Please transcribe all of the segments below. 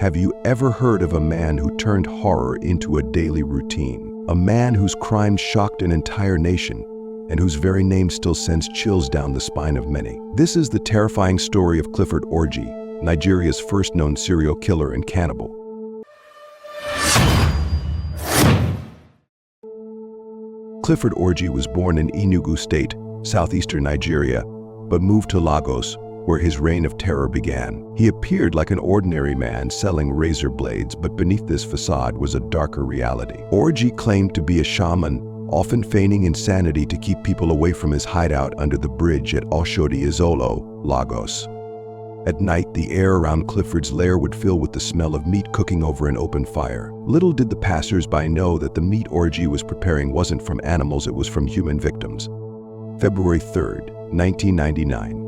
Have you ever heard of a man who turned horror into a daily routine? A man whose crimes shocked an entire nation and whose very name still sends chills down the spine of many. This is the terrifying story of Clifford Orji, Nigeria's first known serial killer and cannibal. Clifford Orji was born in Enugu State, southeastern Nigeria, but moved to Lagos, where his reign of terror began. He appeared like an ordinary man selling razor blades, but beneath this facade was a darker reality. Orji claimed to be a shaman, often feigning insanity to keep people away from his hideout under the bridge at Oshodi-Isolo, Lagos. At night, the air around Clifford's lair would fill with the smell of meat cooking over an open fire. Little did the passers-by know that the meat Orji was preparing wasn't from animals, it was from human victims. February 3rd, 1999.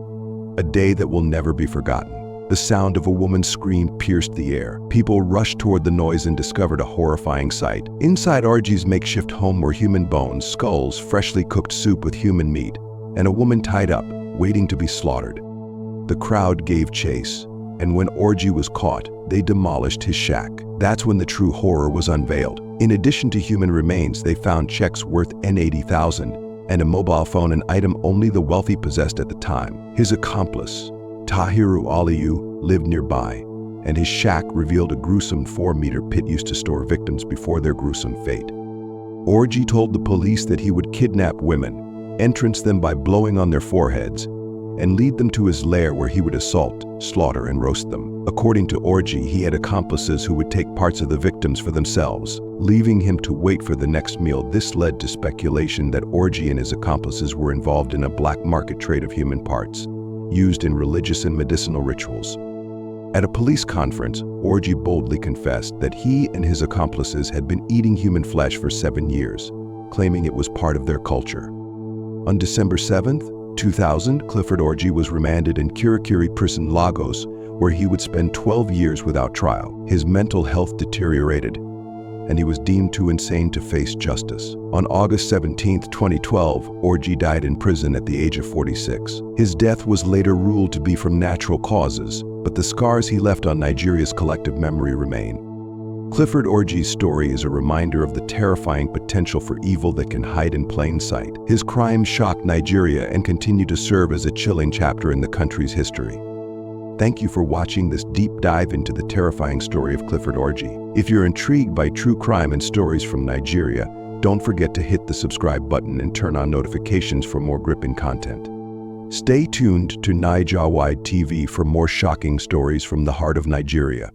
A day that will never be forgotten. The sound of a woman's scream pierced the air. People rushed toward the noise and discovered a horrifying sight. Inside Orji's makeshift home were human bones, skulls, freshly cooked soup with human meat, and a woman tied up, waiting to be slaughtered. The crowd gave chase, and when Orji was caught, they demolished his shack. That's when the true horror was unveiled. In addition to human remains, they found checks worth N80,000 and a mobile phone, an item only the wealthy possessed at the time. His accomplice, Tahiru Aliyu, lived nearby, and his shack revealed a gruesome 4-meter pit used to store victims before their gruesome fate. Orji told the police that he would kidnap women, entrance them by blowing on their foreheads, and lead them to his lair where he would assault, slaughter, and roast them. According to Orji, he had accomplices who would take parts of the victims for themselves, leaving him to wait for the next meal. This led to speculation that Orji and his accomplices were involved in a black market trade of human parts, used in religious and medicinal rituals. At a police conference, Orji boldly confessed that he and his accomplices had been eating human flesh for 7 years, claiming it was part of their culture. On December 7th, 2000, Clifford Orji was remanded in Kirikiri Prison, Lagos, where he would spend 12 years without trial. His mental health deteriorated, and he was deemed too insane to face justice. On August 17, 2012, Orji died in prison at the age of 46. His death was later ruled to be from natural causes, but the scars he left on Nigeria's collective memory remain. Clifford Orji's story is a reminder of the terrifying potential for evil that can hide in plain sight. His crimes shocked Nigeria and continue to serve as a chilling chapter in the country's history. Thank you for watching this deep dive into the terrifying story of Clifford Orji. If you're intrigued by true crime and stories from Nigeria, don't forget to hit the subscribe button and turn on notifications for more gripping content. Stay tuned to NaijaWide TV for more shocking stories from the heart of Nigeria.